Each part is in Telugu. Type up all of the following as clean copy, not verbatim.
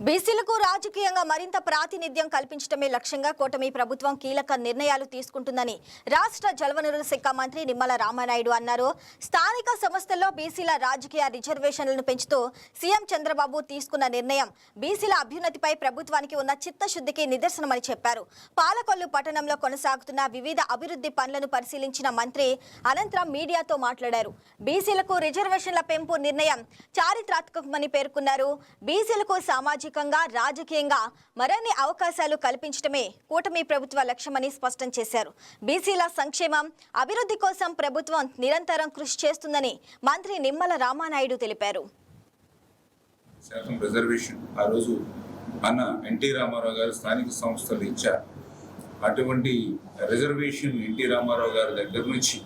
బీసీలకు రాజకీయంగా మరింత ప్రాతినిధ్యం కల్పించడమే లక్ష్యంగా కూటమి ప్రభుత్వం కీలక నిర్ణయాలు తీసుకుంటుందని రాష్ట్ర జలవనరుల శాఖ మంత్రి నిమ్మల రామానాయుడు అన్నారు. స్థానిక సంస్థల్లో బీసీల రాజకీయ రిజర్వేషన్లను పెంచుతూ సీఎం చంద్రబాబు తీసుకున్న నిర్ణయం బీసీల అభ్యున్నతిపై ప్రభుత్వానికి ఉన్న చిత్తశుద్ధికి నిదర్శనమని చెప్పారు. పాలకొల్లు పట్టణంలో కొనసాగుతున్న వివిధ అభివృద్ధి పనులను పరిశీలించిన మంత్రి అనంతరం మీడియాతో మాట్లాడారు. బీసీలకు రిజర్వేషన్ల పెంపు నిర్ణయం చారిత్రాత్మకమని పేర్కొన్నారు. బీసీలకు సామాజికంగా రాజకీయంగా మరిన్ని అవకాశాలు కల్పించడమే కూటమి ప్రభుత్వ లక్ష్యమని స్పష్టం చేశారు. బీసీల సంక్షేమం అభివృద్ధి కోసం ప్రభుత్వం నిరంతరం కృషి చేస్తుందని మంత్రి నిమ్మల రామానాయుడు తెలిపారు. రిజర్వేషన్ ఆ రోజు అన్న ఎన్టీ రామారావు గారు స్థానిక సంస్థలు ఇచ్చారు. అటువంటి రిజర్వేషన్ ఎన్టీ రామారావు గారి దగ్గర నుంచి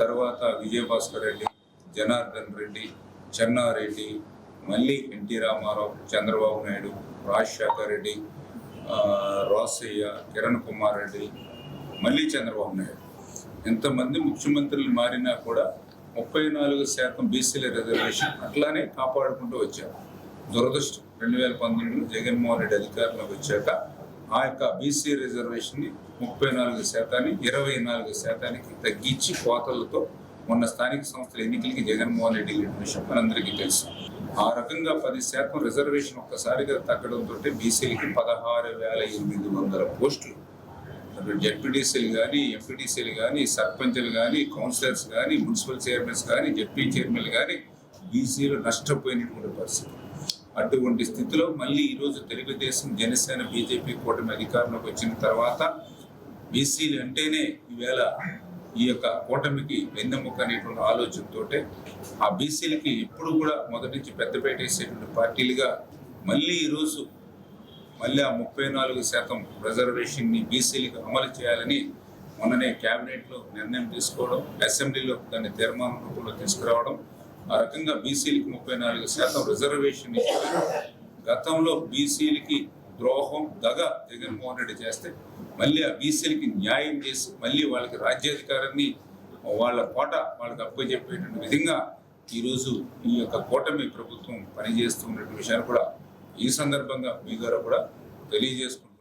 తర్వాత విజయభాస్కర్ రెడ్డి, జనార్దన్ రెడ్డి, చెన్నారెడ్డి, మళ్ళీ ఎన్టీ రామారావు, చంద్రబాబు నాయుడు, రాజశేఖర్ రెడ్డి, రోసయ్య, కిరణ్ కుమార్ రెడ్డి, మళ్ళీ చంద్రబాబు నాయుడు, ఎంతమంది ముఖ్యమంత్రులు మారినా కూడా 34% బీసీల రిజర్వేషన్ అట్లానే కాపాడుకుంటూ వచ్చారు. దురదృష్టం 2019లో జగన్మోహన్ రెడ్డి అధికారంలోకి వచ్చాక ఆ యొక్క బీసీ రిజర్వేషన్ని 34% 24% తగ్గించి కోతలతో మొన్న స్థానిక సంస్థల ఎన్నికలకి జగన్మోహన్ రెడ్డి విషయం మనందరికీ తెలుసు. ఆ రకంగా 10% రిజర్వేషన్ ఒక్కసారిగా తగ్గడంతో బీసీలకి 16,800 పోస్టులు, జెడ్పీటీసీలు కానీ, ఎంపీటీసీలు కానీ, సర్పంచ్లు కానీ, కౌన్సిలర్స్ కానీ, మున్సిపల్ చైర్మన్స్ కానీ, జెడ్పీ చైర్మన్లు కానీ బీసీలు నష్టపోయినటువంటి పరిస్థితి. అటువంటి స్థితిలో మళ్ళీ ఈరోజు తెలుగుదేశం, జనసేన, బీజేపీ కూటమి అధికారంలోకి వచ్చిన తర్వాత బీసీలు అంటేనే ఈవేళ ఈ యొక్క కూటమికి వెన్నెముక అనేటువంటి ఆలోచనతో ఆ బీసీలకి ఎప్పుడు కూడా మొదటి నుంచి పెద్దపేట వేసేటువంటి పార్టీలుగా మళ్ళీ ఈరోజు మళ్ళీ ఆ 34% రిజర్వేషన్ని బీసీలకు అమలు చేయాలని మొన్ననే క్యాబినెట్లో నిర్ణయం తీసుకోవడం, అసెంబ్లీలో దాన్ని తీర్మానం రూపంలో తీసుకురావడం, ఆ రకంగా బీసీలకి 34% రిజర్వేషన్ ఇచ్చారు. గతంలో బీసీలకి ద్రోహం, దగ జగన్మోహన్ రెడ్డి చేస్తే మళ్ళీ ఆ బీసీలకి న్యాయం చేసి మళ్ళీ వాళ్ళకి రాజ్యాధికారాన్ని వాళ్ళ కోట వాళ్ళకి అప్పచెప్పేటువంటి విధంగా ఈరోజు ఈ యొక్క కూటమి ప్రభుత్వం పనిచేస్తున్నటువంటి విషయాన్ని కూడా ఈ సందర్భంగా మీ ద్వారా కూడా తెలియజేసుకుంటున్నాను.